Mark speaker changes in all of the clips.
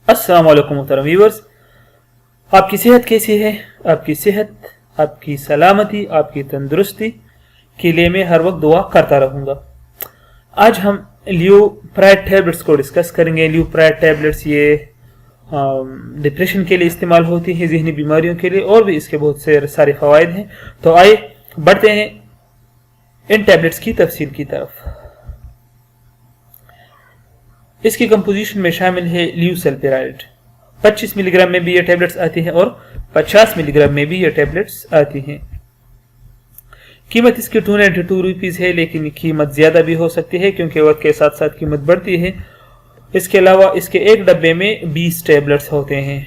Speaker 1: अस्सलाम वालेकुम मोहतरम व्यूअर्स, आपकी सेहत कैसी है? आपकी सेहत, आपकी सलामती, आपकी तंदुरुस्ती के लिए मैं हर वक्त दुआ करता रहूँगा। आज हम ल्यूप्राइड टैबलेट्स को डिस्कस करेंगे। ल्यूप्राइड टैबलेट्स ये डिप्रेशन के लिए इस्तेमाल होती है, ज़हनी बीमारियों के लिए, और भी इसके बहुत से सारे फ़वाइद हैं। तो आइए बढ़ते हैं इन टैबलेट्स की तफसील की तरफ। इसकी कंपोजिशन में शामिल है ल्यूसल्पिराइड। 25 मिलीग्राम में भी ये टैबलेट्स आती हैं और 50 मिलीग्राम में भी ये टैबलेट्स आती हैं। कीमत इसकी 292 रुपीज़ है, लेकिन कीमत ज़्यादा भी हो सकती है क्योंकि वक्त के साथ साथ कीमत बढ़ती है। इसके अलावा इसके एक डब्बे में 20 टैबलेट्स होते हैं।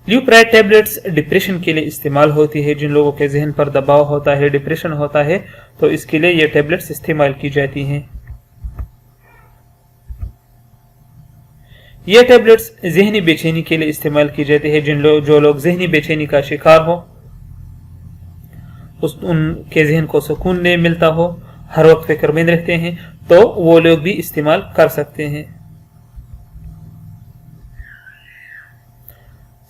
Speaker 1: ल्यूप्राइड टैबलेट्स डिप्रेशन के लिए इस्तेमाल होती है। जिन लोगों के जहन पर दबाव होता है, डिप्रेशन होता है, तो इसके लिए ये टैबलेट्स इस्तेमाल की जाती हैं। ये टैबलेट्स जहनी बेचैनी के लिए इस्तेमाल की जाती है। जो लोग जहनी बेचैनी का शिकार हो, उनके जहन को सुकून नहीं मिलता हो, हर वक्त फिक्रमंद रहते हैं, तो वो लोग भी इस्तेमाल कर सकते हैं।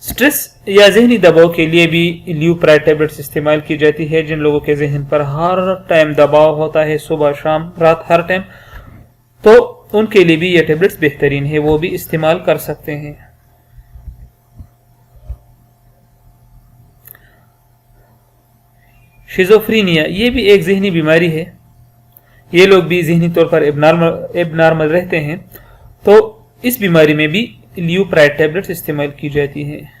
Speaker 1: स्ट्रेस या जहनी दबाव के लिए भी ल्यूप्राइड टैबलेट्स इस्तेमाल की जाती है। जिन लोगों के जहन पर हर टाइम दबाव होता है, सुबह शाम रात हर टाइम, तो उनके लिए भी ये टैबलेट्स बेहतरीन है, वो भी इस्तेमाल कर सकते हैं। शिज़ोफ्रीनिया ये भी एक जहनी बीमारी है। ये लोग भी जहनी तौर पर एबनॉर्मल रहते हैं, तो इस बीमारी में भी ल्यूप्राइड टैबलेट्स इस्तेमाल की जाती हैं।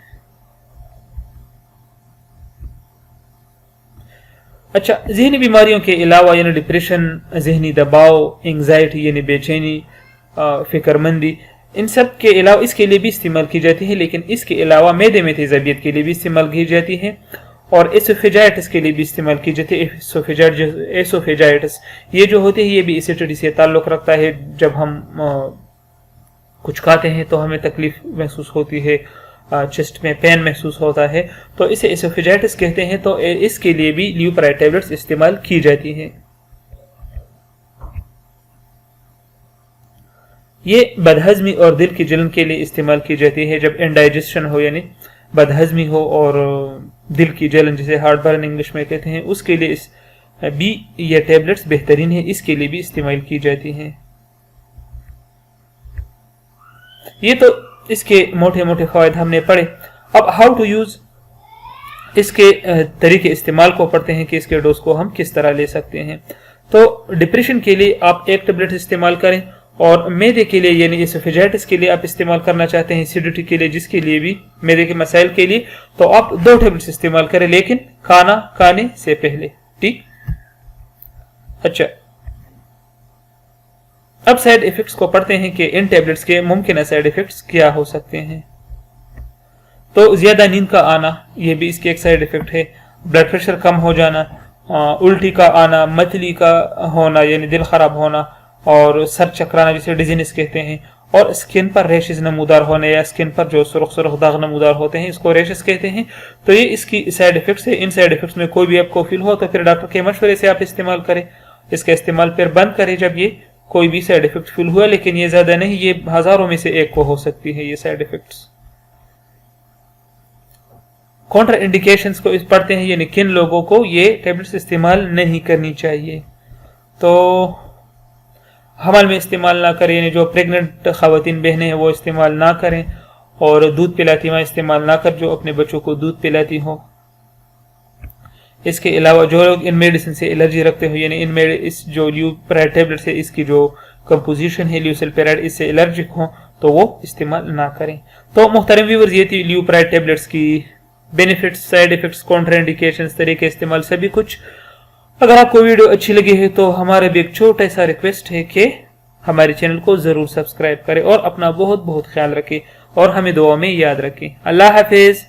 Speaker 1: अच्छा, जहनी बीमारियों के अलावा यानी डिप्रेशन, जहनी दबाव, एंग्जाइटी यानी बेचैनी, फिक्रमंदी, इन सब के अलावा इसके लिए भी इस्तेमाल की जाती है। लेकिन इसके अलावा मैदे में तेजाबियत के लिए भी इस्तेमाल की जाती है और एसोफेजाइटिस के लिए भी इस्तेमाल की जाती है। एसोफेजाइटिस ये जो होती है ये भी एसिडिटी से ताल्लुक़ रखता है। जब हम कुछ खाते हैं तो हमें तकलीफ महसूस होती है, चेस्ट में पेन महसूस होता है, तो इसे एसोफेजाइटिस कहते हैं। तो इसके लिए भी ल्यूप्राइड टैबलेट्स इस्तेमाल की जाती हैं। ये बदहजमी और दिल की जलन के लिए इस्तेमाल की जाती है। जब इंडाइजेशन हो यानी बदहजमी हो और दिल की जलन, जिसे हार्ट बर्न इंग्लिश में कहते हैं, उसके लिए भी ये टैबलेट्स बेहतरीन है, इसके लिए भी इस्तेमाल की जाती हैं। ये तो इसके मोटे मोटे फ़वाइद हमने पढ़े। अब हाउ टू यूज़, इसके तरीके इस्तेमाल को पढ़ते हैं कि इसके डोज को हम किस तरह ले सकते हैं। तो डिप्रेशन के लिए आप एक टैबलेट इस्तेमाल करें, और मैदे के लिए यानी एसोफेजाइटिस के लिए आप इस्तेमाल करना चाहते हैं, एसिडिटी के लिए, जिसके लिए भी मैदे के मसाइल के लिए, तो आप 2 टैबलेट्स इस्तेमाल करें, लेकिन खाना खाने से पहले। ठीक। अच्छा, अब साइड इफेक्ट्स को पढ़ते हैं कि इन टैबलेट्स के मुमकिन साइड इफेक्ट्स क्या हो सकते हैं। तो ज्यादा नींद का आना, यह भी इसके एक साइड इफेक्ट है। ब्लड प्रेशर कम हो जाना, उल्टी का आना, मतली का होना यानी दिल खराब होना, और सर चकराना जिसे डिजीनेस कहते हैं, और स्किन पर रैशेस नमूदार होने या स्किन पर जो सुर्ख सुर्ख दाग नमूदार होते हैं, इसको रैशेस कहते हैं। तो ये इसकी साइड इफेक्ट्स है। इन साइड इफेक्ट्स में कोई भी आपको फील हो तो फिर डॉक्टर के मशवरे से आप इस्तेमाल करें। इसका इस्तेमाल फिर बंद करें जब ये कोई भी साइड इफेक्ट फील हुआ, लेकिन ये ज्यादा नहीं, ये हजारों में से एक को हो सकती है ये साइड इफेक्ट्स। कॉन्ट्रा इंडिकेशंस को इस पढ़ते हैं, यानी किन लोगों को ये टैबलेट्स इस्तेमाल नहीं करनी चाहिए। तो हमल में इस्तेमाल ना करें, यानी जो प्रेग्नेंट ख़वातीन बहनें हैं वो इस्तेमाल ना करें, और दूध पिलाती माँ इस्तेमाल ना कर जो अपने बच्चों को दूध पिलाती हो। इसके अलावा जो लोग इन मेडिसिन से एलर्जी रखते हो, यानी इस जो ल्यूप्राइड टैबलेट्स है इसकी जो कंपोजिशन है ल्यूसल्पिराइड, इससे एलर्जिक हो, तो वो इस्तेमाल ना करें। तो मुहतरम व्यूअर्स, ये थी ल्यूप्राइड tablets key benefits, side effects, contraindications, तरीके इस्तेमाल, सभी कुछ। अगर आपको वीडियो अच्छी लगी है तो हमारा भी एक छोटा सा रिक्वेस्ट है कि हमारे चैनल को जरूर सब्सक्राइब करें और अपना बहुत बहुत ख्याल रखें और हमें दुआ में याद रखें। अल्लाह हाफिज।